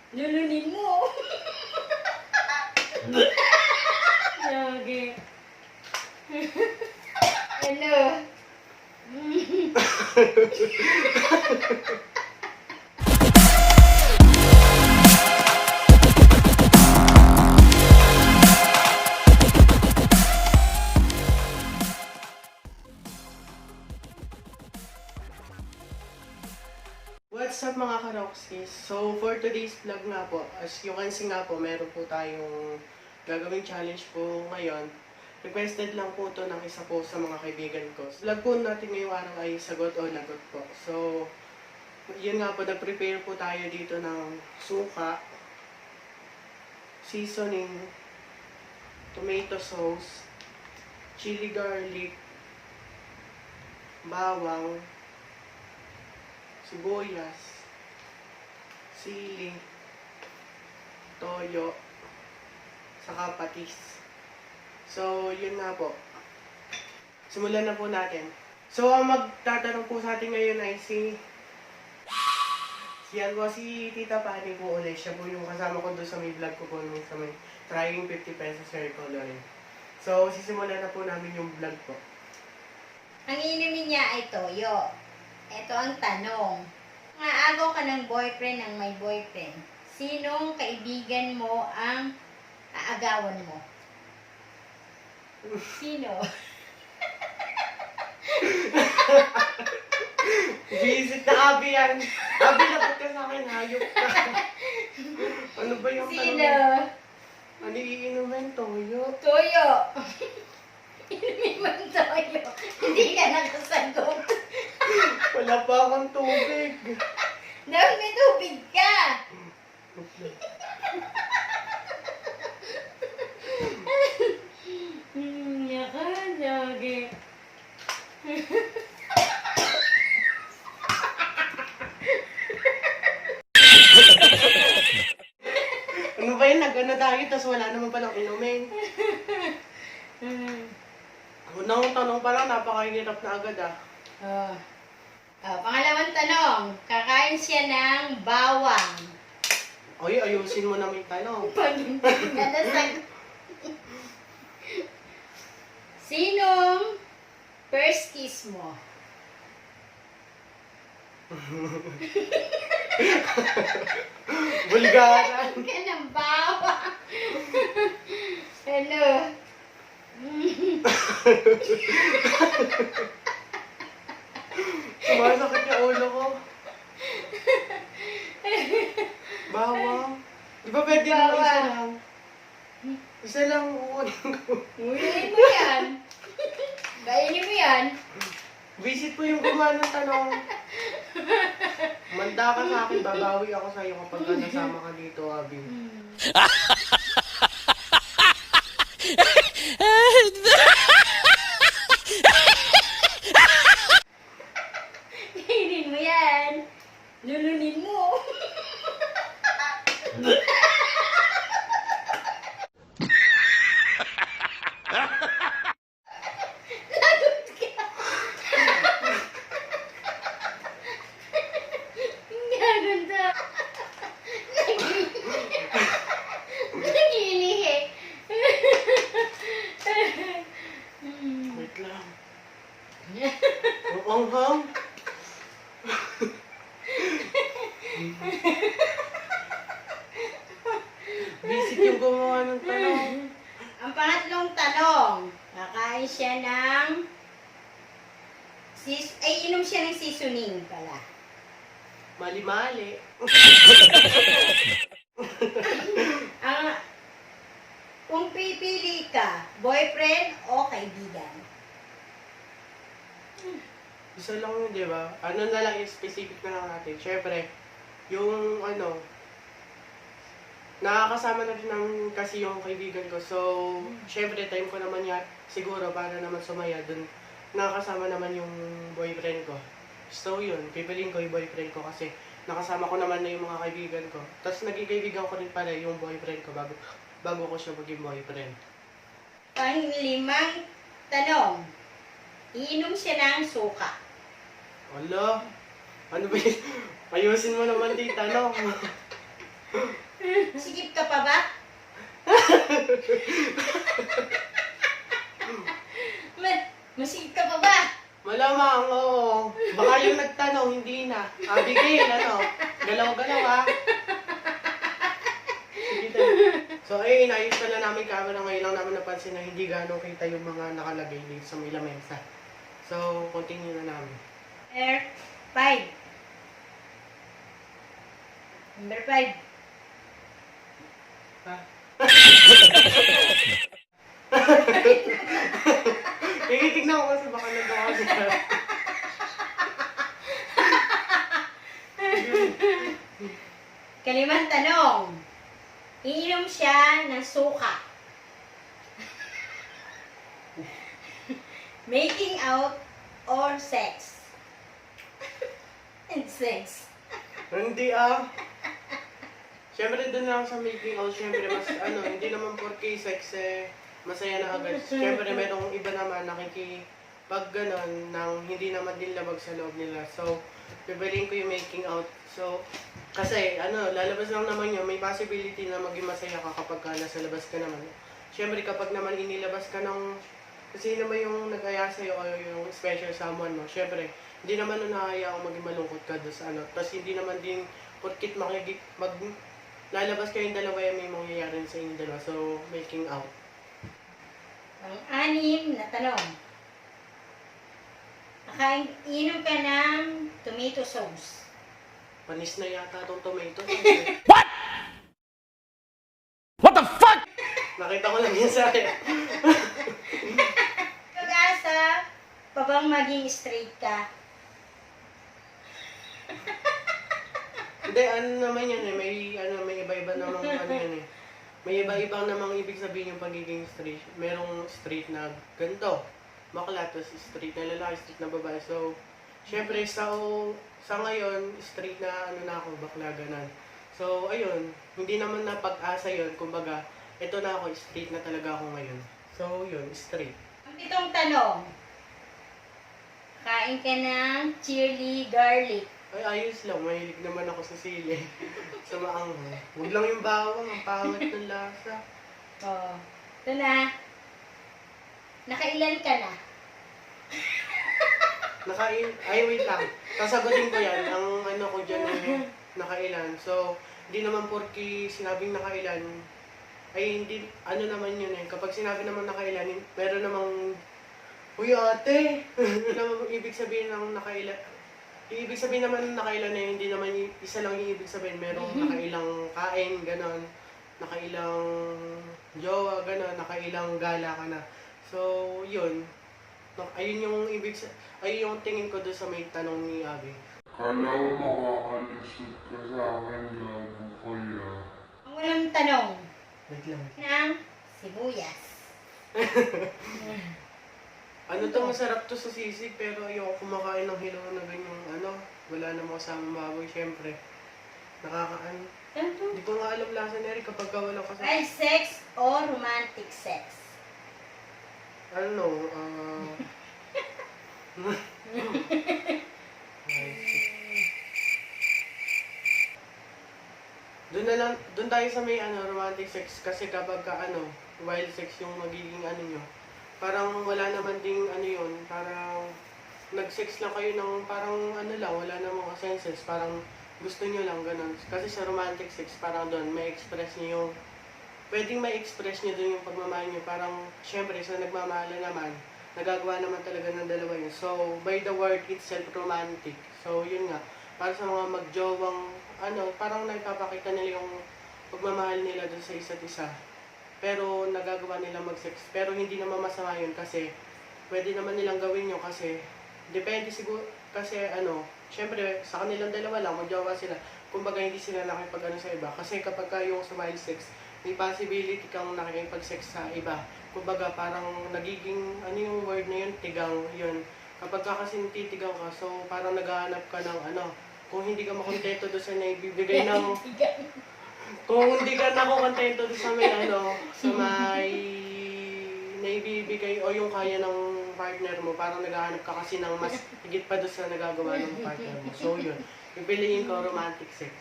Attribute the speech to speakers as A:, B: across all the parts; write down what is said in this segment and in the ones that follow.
A: Lulunin mo. Lagi. Ano?
B: What's up mga Karoxys? So for today's vlog nga po, as you can see nga po, meron po tayong gagawing challenge po ngayon. Requested lang po to ng isa po sa mga kaibigan ko. Vlog po natin ngayong araw ay sagot o lagot po. So yun nga po, nag-prepare po tayo dito ng suka, seasoning, tomato sauce, chili garlic, bawang, sibuyas, sili, toyo, saka patis. So, yun nga po. Simulan na po natin. So, ang magtatanong po sa atin ngayon ay si Tita Pani po ulit. Siya po yung kasama ko doon sa may vlog ko po nung sa may trying 50 pesos hair coloring. So, sisimulan na po namin yung vlog po.
A: Ang inumin niya ay toyo. Ito ang tanong. Maagaw ka ng boyfriend ng may boyfriend. Sinong kaibigan mo ang aagawan mo? Sino?
B: Visit na Abi yan. Abi, lapit ka sa akin, hayop ka. Ano ba yung
A: Sino?
B: Ano iinumin? Toyo?
A: Toyo. Inumin mo ang toyo. Hindi ka nakasagot.
B: Wala pa akong tubig.
A: Dapat may tubig ka. Yakan, lagi.
B: Ano ba yun? Nag-ano tayo, tapos wala naman palang inumin. Unang tanong pa lang, napakahirap na agad ah.
A: Pangalawang tanong. Kakain siya ng bawang.
B: Oy, ayusin mo na may tanong.
A: Nalasag. Sinong first kiss mo?
B: Bulgaran.
A: Ka ng bawang. Ano?
B: Sumasakit yung ulo ko. Bawang. Di ba pwede naman isa lang? Isa lang uunin ko.
A: Ulitin mo yan. Kainin mo yan.
B: Visit po yung gumawa ng tanong. Manda ka sa akin, babawi ako sa'yo kapag nasama ka dito, Abi.
A: Kainin mo yan. Lulunin mo. Lagot ka. Gaganda. Nag-iilihi.
B: Wait lang. Ang anghang. Visit yung gumawa ng tanong.
A: Ang pangatlong tanong, kakain siya ng inom siya ng seasoning pala.
B: Mali-mali.
A: Kung pipili ka, boyfriend o kaibigan?
B: Isa lang yun, di ba? Ano na lang, yung specific na lang natin. Siyempre, yung nakakasama na rin kasi yung kaibigan ko. So, siyempre, time ko naman yan, siguro, para naman sumaya dun. Nakakasama naman yung boyfriend ko. So, yun, pipiliin ko yung boyfriend ko kasi nakasama ko naman na yung mga kaibigan ko. Tapos, naging kaibigan ko rin pala yung boyfriend ko bago ko siya maging boyfriend.
A: Panglimang tanong, iinom siya ng suka.
B: Wala. Ano ba yun? Ayusin mo naman, tita, no?
A: Masikip ka pa ba? Masikip ka pa ba?
B: Malamang, oo. Baka yung nagtanong, hindi na. Abigail, ano? Galaw-galaw, ha? Sige tayo. So, ayun, inayos pala namin camera. Ngayon lang namin napansin na hindi gano'ng kita yung mga nakalagay dito sa may lamesa. So, continue na namin.
A: Number 5. Number 5.
B: Ha? Tingnan ko kasi baka nagawa siya.
A: Kalimang tanong. Iinom siya ng suka. Making out or sex? And sex.
B: Hindi ah. Siyempre doon lang sa making out, siyempre mas ano, hindi naman porke sex eh, masaya na agad. Siyempre merong iba naman pag ganon, nang hindi naman din labag sa loob nila. So, bibiliin ko yung making out. So, kasi ano, lalabas lang naman yun, may possibility na maging masaya ka kapag ka nasa labas ka naman. Siyempre kapag naman inilabas ka ng, kasi naman yung nag-aya sa'yo o yung special someone mo, siyempre, hindi naman nun nakaya maging malungkot ka doon sa ano. Tapos hindi naman din, porkit lalabas kayong dalawa yung may mangyayari sa inyong dalawa. So, making out.
A: Ang 6 na tanong. Inom ka ng tomato sauce.
B: Panis na yata itong tomato.
C: What the fuck?
B: Nakita ko lang yan sa akin.
A: Pag-asa pa bang maging straight ka?
B: Hindi, ano naman yan eh. May iba-iba namang ano yan eh. May iba-ibang namang ibig sabihin yung pagiging straight. Merong straight na ganito. Bakla, tapos straight na lalaki, straight na babae. So, syempre sa ngayon, straight na ano na ako, bakla, ganan. So, ayun, hindi naman na pag-asa yun. Kumbaga, ito na ako, straight na talaga ako ngayon. So, yun, straight.
A: Ang 7 tanong. Kain ka ng chili garlic.
B: Ay, ayos lang. Mahilig naman ako sa sili. Sa maanghang. Huwag lang yung bawang. Ang pangit ng lasa.
A: Oh. Ito na. Nakailan ka na?
B: Ay, wait lang. Sasagutin ko yan. Ang ano ko dyan eh, nakailan. So, hindi naman porki sinabing nakailan, ay hindi, ano naman yun eh. Kapag sinabi naman nakailan, meron namang, uy ate! Hindi naman ibig sabihin ng nakailan. Yung ibig sabihin naman ng nakailan eh, hindi naman isa lang yung ibig sabihin. Merong nakailang kain, ganon. Nakailang jowa, ganon. Nakailang gala ka na. So, yun. Ayun yung ayun yung tingin ko doon sa may tanong ni Abby.
D: Kala ko makakalusot ka sa akin, gago kaya.
A: Ang walang tanong.
B: Wait lang.
A: Ng sibuyas.
B: Ano to, masarap to sa sisig, pero ayoko kumakain ng hilaw na ganyang ano. Wala namang kasamang baboy, syempre. Nakakaan.
A: Ano to?
B: Hindi ko nga alam lasa na rin kapag ka wala kasama.
A: Wild sex o romantic sex?
B: Ano, doon tayo sa may ano, romantic sex kasi kapag ka ano, wild sex yung magiging ano nyo, parang wala naman ding ano yun, parang nag-sex lang kayo ng parang ano lang, wala namang senses, parang gusto nyo lang ganun. Kasi sa romantic sex, parang doon may express nyo yung, pwedeng may express nyo doon yung pagmamahal nyo, parang syempre sa nagmamahala naman, nagagawa naman talaga ng dalawa yun. So, by the word itself, romantic. So, yun nga, para sa mga magjowang, ano, parang nagpapakita nila yung pagmamahal nila dun sa isa't isa. Pero nagagawa nila mag-sex. Pero hindi naman masama yun kasi pwede naman nilang gawin yun kasi depende siguro, kasi ano, syempre sa kanilang dalawa lang, magjowa sila. Kumbaga hindi sila nakipag-ano sa iba. Kasi kapag yung sa wild sex, may possibility kang nakikipag-sex sa iba. Kumbaga parang nagiging, ano yung word na yun, tigang yun. Kapag ka kasi titigaw ka, so parang naghahanap ka ng ano, kung hindi ka makontento doon sa naibibigay ng, kung hindi ka nakokontento doon sa may ano, sa may naibibigay o yung kaya ng partner mo, parang naghahanap ka kasi ng mas higit pa doon sa nagagawa ng partner mo. So yun, pipiliin ko romantic sex.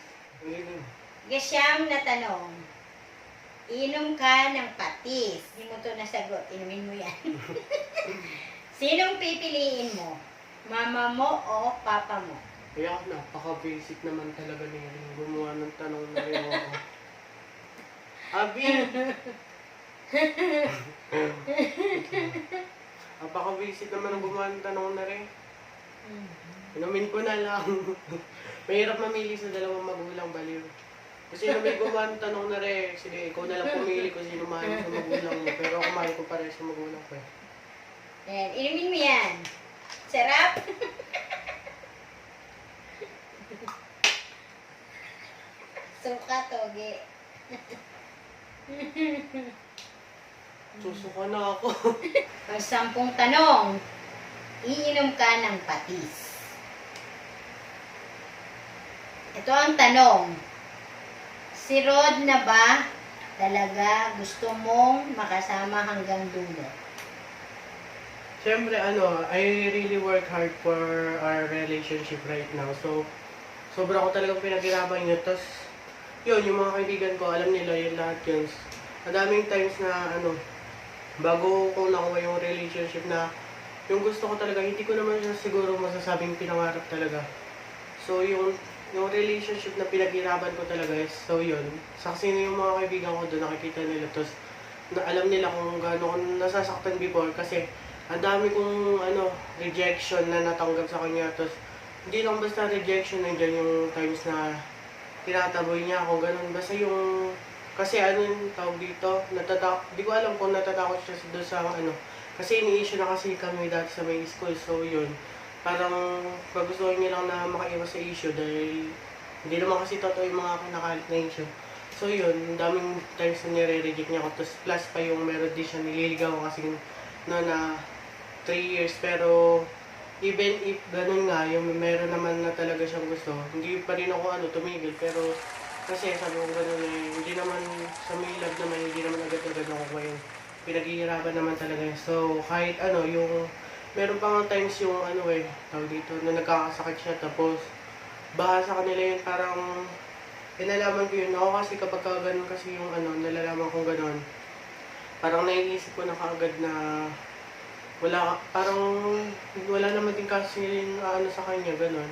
A: Gasyam na tanong. inom ka ng patis. Hindi mo to nasagot, inumin mo yan. Sinong pipiliin mo? Mama mo o papa mo?
B: Kaya napaka-basic naman talaga niya yung gumawa ng tanong na rin ako. Abi! Napaka-basic naman ang gumawa ng tanong na rin. Inumin ko na lang. Mahirap mamili sa dalawang magulang, baliw. Kasi inumin ko man tanong na rin. Sige, ikaw na lang pumili kung sino mahal mo sa magulang mo. Pero ako mahal ko pa rin sa magulang ko.
A: Ayan, inumin mo yan. Sarap? Suka, toge.
B: Susuka na ako.
A: Pag 10 tanong, iinom ka ng patis. Ito ang tanong. Si Rod na ba talaga gusto mong makasama hanggang dulo?
B: Siyempre, I really work hard for our relationship right now. So, sobra ko talagang pinaghirapan yun. Tapos, yun, yung mga kaibigan ko, alam nila yun lahat yun. Ang daming times na, bago ko nakuha yung relationship na, yung gusto ko talaga, hindi ko naman siya siguro masasabing pinangarap talaga. So, yung relationship na pinaghirapan ko talaga is, so yun, saksi na yung mga kaibigan ko doon, nakikita nila. Tapos, alam nila kung gaano ko nasasaktan before kasi, ang dami kong rejection na natanggap sa kanya. Tapos, hindi lang basta rejection, nandiyan yung times na tinataboy niya ako, ganun. Basta yung, kasi yung tawag dito, di ko alam kung natatakot siya doon sa kasi ini-issue na kasi kami dati sa may school. So, yun, parang pagustuhan niya lang na makaiwas sa issue dahil hindi naman kasi totoo yung mga kinakalit na issue. So, yun, ang daming times na nire-reject niya ako. Tapos, plus pa yung meron din siya nililigaw kasi na 3 years, pero even if ganun nga, yung meron naman na talaga siyang gusto, hindi pa rin ako tumigil, pero kasi sabi ko ganun hindi naman sa may love naman, hindi naman agad-agad ako ngayon. Pinaghihirapan naman talaga yun. So, kahit yung, meron pa nga times yung tawag dito, na nagkakasakit siya, tapos, baha sa kanila yun, parang, pinalaman ko yun. Ako kasi kapag ganun kasi yung nalalaman kong ganun, parang naiisip ko na kaagad na, parang wala naman din kasi sa kanya, gano'n.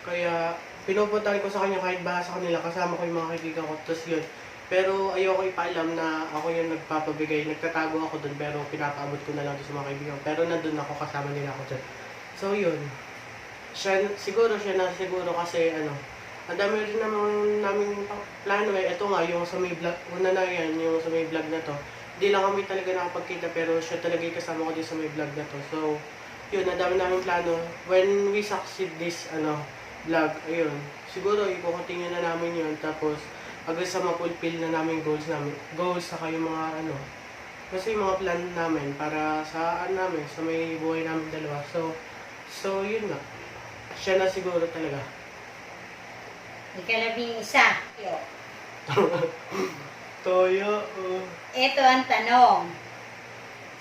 B: Kaya, pinupuntahan ko sa kanya kahit baha sa kanila, kasama ko yung mga kaibigan ko, tapos yun. Pero ayoko ipaalam na ako yung nagpapabigay, nagtatago ako dun, pero pinapaabot ko na lang doon sa mga kaibigan ko. Pero nandun ako, kasama nila ako dyan. So yun, siguro kasi ang dami rin namin plano Ito nga, yung sa may vlog, una na yan, yung sa may vlog na to. Hindi lang kami talaga nakapagkita, pero siya talaga yung kasama ko din sa may vlog na to. So, yun, ang dami namin plano. When we succeed this, vlog, ayun, siguro, i-continue na namin yun. Tapos, hanggang sa ma-fulfill na namin goals, saka yung mga, kasi yung mga plan namin para sa, sa may buhay namin dalawa. So, yun nga. Siya na siguro talaga.
A: Ikalabing-1.
B: Toyo,
A: Ito ang tanong.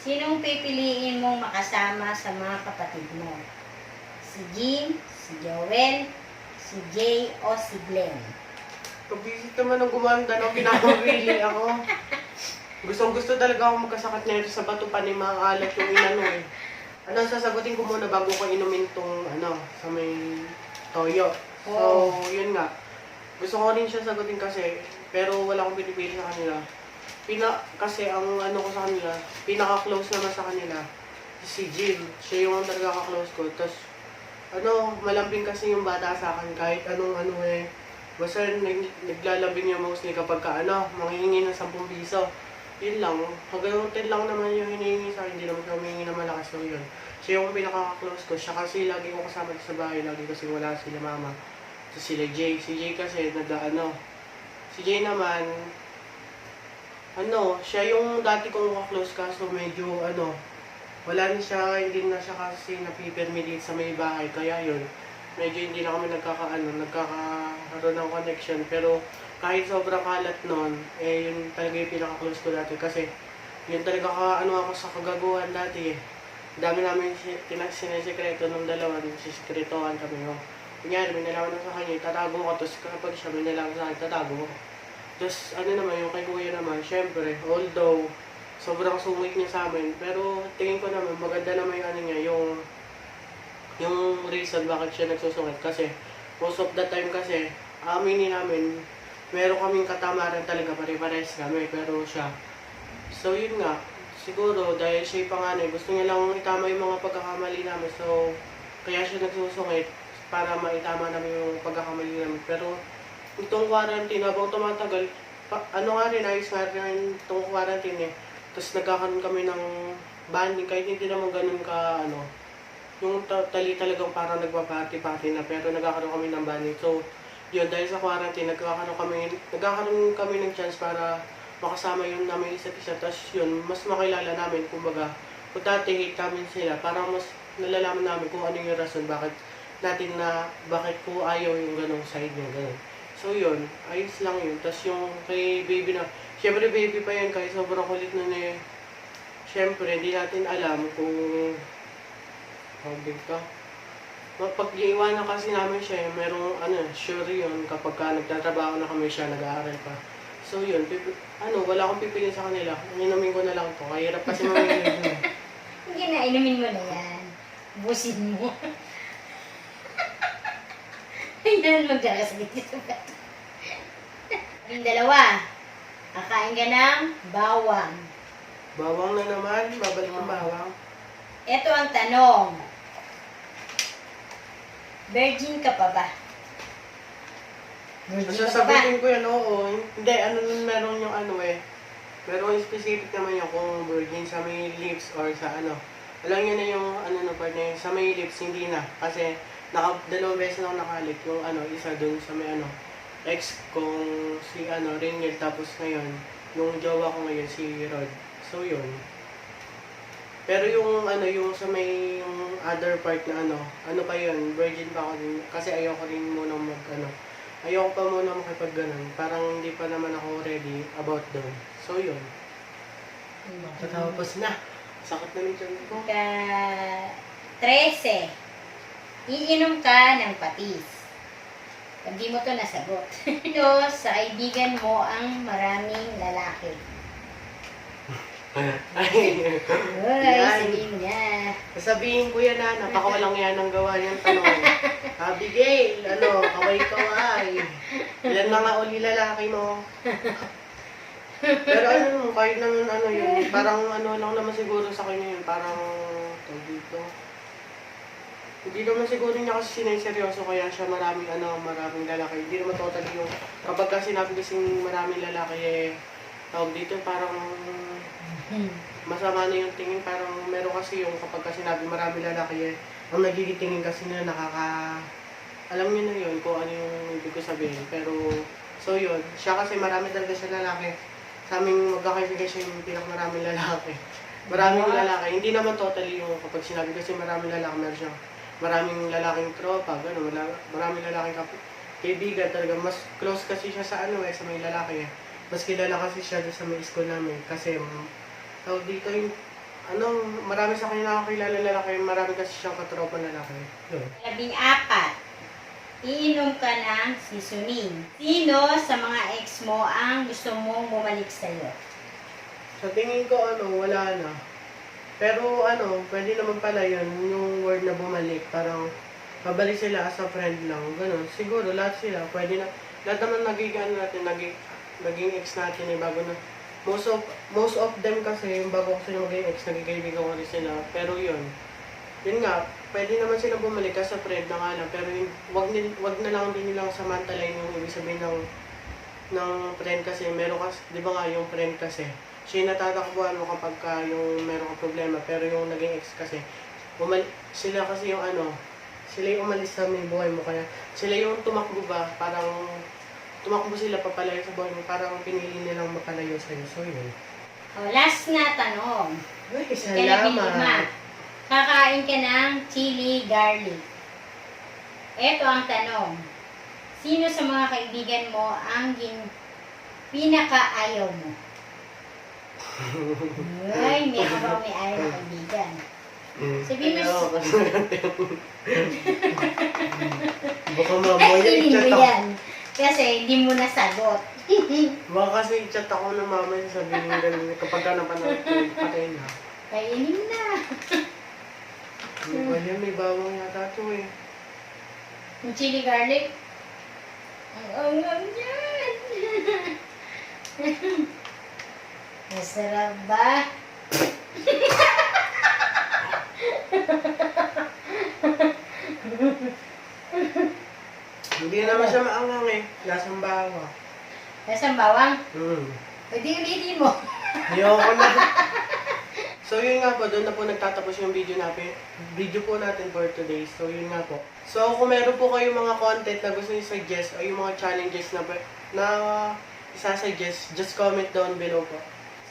A: Sinong pipiliin mong makasama sa mga kapatid mo? Si Jim, si Joel, si Jay, o si Glenn?
B: Kabisit naman ang gumanda ng pinapamili ako. Gustong-gusto talaga ako magkasakit na ito sa bato pa ni mga alat yung sasagutin ko muna bago ko inumin tong sa may toyo. So, yun nga. Gusto ko rin siya sagutin kasi, pero wala akong pinipili sa kanila. Kasi ang ko sa kanila, pinaka-close naman sa kanila, si Jim. Siya yung talaga ka-close ko. Tapos, malambing kasi yung bata sa akin kahit basta naglalabing yung mostly kapag manghihingi ng 10 piso. Yun lang. Hanggang 10 lang naman yung hinihingi sa akin, hindi naman siya humingi na malakas. So yun. Siya yung pinaka-close ko. Siya kasi lagi ko kasama sa bahay, lagi kasi wala sila mama. So sila Jay. Si Jay kasi Si Jay naman, siya yung dati kong ka-close kaso medyo wala na siya, hindi na siya kasi napipermit sa may bahay. Kaya yun, medyo hindi na kami nagkakaroon ng connection. Pero kahit sobrang kalat nun, yun talaga yung pinaka-close ko dati. Kasi yun talaga ako sa kagaguhan dati. Dami namin sinesekreto ng dalawa, sisikretohan kami. Kunyari, may nalaman na sa kanya, tatago ko. Tapos kapag siya may nalaman sa akin, tatago ko. Tapos ano naman, yung kay kuya naman, syempre, although sobrang sungit niya sa amin, pero tingin ko naman maganda naman yung ano niya, yung reason bakit siya nagsusungit. Kasi most of the time kasi, aminin namin, meron kaming katamaran talaga, pare-pares kami, pero siya. So yun nga, siguro dahil siya yung panganay, gusto niya lang itama yung mga pagkakamali namin. So, kaya siya nagsusungit para maitama namin yung pagkakamali namin. Pero itong quarantine, habang tumatagal, ano nga rin, ayos nga rin itong quarantine eh. Tapos nagkakaroon kami ng bonding, kahit hindi naman ganun ka, ano, yung talagang parang nagpa-party-party na, pero nagkakaroon kami ng bonding. So, yun, dahil sa quarantine, nagkakaroon kami ng chance para makasama yun namin isa't isa. Tapos yun, mas makilala namin, kumbaga, kung dati hate namin sila, parang mas nalalaman namin kung ano yung rason, bakit po ayaw yung ganong side niya, ganun. So yun, ayos lang yun. Tapos yung kay baby na, syempre baby pa yan, kahit sobrang kulit nun eh. Syempre, di natin alam kung ka. Pag iiwanan kasi namin siya, merong sure yun kapag ka nagtatrabaho na kami siya, nag-aaral pa. So yun, wala akong pipiliin sa kanila. Inumin ko na lang to. Kahirap kasi mamili yun.
A: Hindi na, inumin mo na yan. Busin mo. Ayan, magdalas dito sa bato. Yung dalawa, kakain ka ng bawang.
B: Bawang na naman, babalik ang bawang.
A: Ito ang tanong. Virgin ka pa ba? Virgin ka pa ba?
B: Sasagutin ko yan, oo. Hindi, meron yung meron yung specific naman yung kung virgin sa may lips or sa Alam nyo na yung part na yun, sa may lips, hindi na. Kasi, dalawang beses na ako nakalik yung isa dun sa may ex kong si Ringel, tapos ngayon, yung jowa ko ngayon, si Rod. So, yun. Pero yung yung sa may yung other part na pa yun, virgin pa ako din. Kasi ayoko rin muna ayoko pa muna makipag ganun. Parang hindi pa naman ako ready about doon. So yun. Tapos na. Sakit na ng tiyan ko.
A: 13. Iinom ka ng patis. Pag di mo to nasagot. Ito sa kaibigan mo ang maraming lalaki.
B: Ay,
A: Uy, sabihin mo na.
B: sabihin ko yan napakawalang yan ang gawa niyang tanong. Abigail, kaway-kaway. Ilan mga uli lalaki mo? Pero kahit naman yun, parang lang naman siguro sa kanya yun, parang dito. Hindi naman siguro niya kasi sineseryoso kaya siya maraming lalaki. Hindi naman totally yung, kapag kasi sinabi kasing maraming lalaki dito parang masama na yung tingin, parang meron kasi yung kapag kasi sinabi marami lalaki ang nagiging tingin kasi nila alam niyo na yun kung ano yung ibig ko sabihin. Pero, so yun, siya kasi marami talaga siya lalaki. Sa aming magkakaibigan siya yung pinakamaraming lalaki. Maraming lalaki, hindi naman totally yung kapag sinabi kasi maraming lalaki, meron siyang maraming lalaking tropa, maraming lalaking kaibigan talaga. Mas close kasi siya sa sa may lalaki eh. Mas kilala kasi siya sa may school namin kasi dito yung marami sa kanya nakakilala lalaki, marami kasi siyang katropa lalaki. Yun.
A: 14. Iinom ka ng seasoning. Sino sa mga ex mo ang gusto mong bumalik sa'yo?
B: Sa tingin ko wala na. Pero pwede naman pala yun, yung word na bumalik, parang pabalik sila as a friend lang, ganun. Siguro lahat sila, pwede na, lahat naman naging ex natin bago na. Most of them kasi, bago ko sila maging ex, naging kaibigan ko rin sila. Pero yun nga, pwede naman sila bumalik as a friend na nga lang, pero wag na lang din nilang samantalayin yung ibig sabihin ng friend kasi, meron kasi, di ba nga yung friend kasi, siya yung natatakbuhan mo kapag yung meron kang problema, pero yung naging ex kasi, sila kasi yung sila yung umalis sa may buhay mo, kaya sila yung tumakbo ba, parang tumakbo sila papalayo sa buhay mo, parang pinili nilang mapalayo sa'yo. So yun.
A: Last na tanong.
B: Ay,
A: Ikalabing lima.
B: salamat.
A: Kakain ka ng chili garlic. Ito ang tanong. Sino sa mga kaibigan mo ang pinaka-ayaw mo? Ay, may ayaw na kaibigan. Sabihin mo,
B: baka
A: ay,
B: mamoy
A: hindi mo
B: i-chat ako.
A: yan. Kasi hindi mo nasagot.
B: Baka kasi chat ako ng mama niya sabihin ng ganun kapag ka napanood ko, patay na.
A: Kainin na.
B: Ano ba yan? May bawang yata ito eh.
A: Yung chili garlic. Ang ang yan. Masarap ba?
B: Hindi naman siya maangang eh. Lasang bawang.
A: Lasang bawang?
B: Hmm.
A: Pwede ulitin mo.
B: Ayoko na. So yun nga po, doon na po nagtatapos yung video po natin for today. So yun nga po. So kung meron po kayong mga content na gusto niyo suggest o yung mga challenges na isa-suggest, just comment down below po.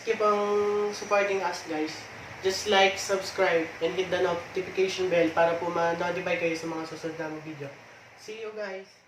B: Keep on supporting us guys. Just like, subscribe, and hit the notification bell para po ma-notify kayo sa mga susunod na video. See you guys!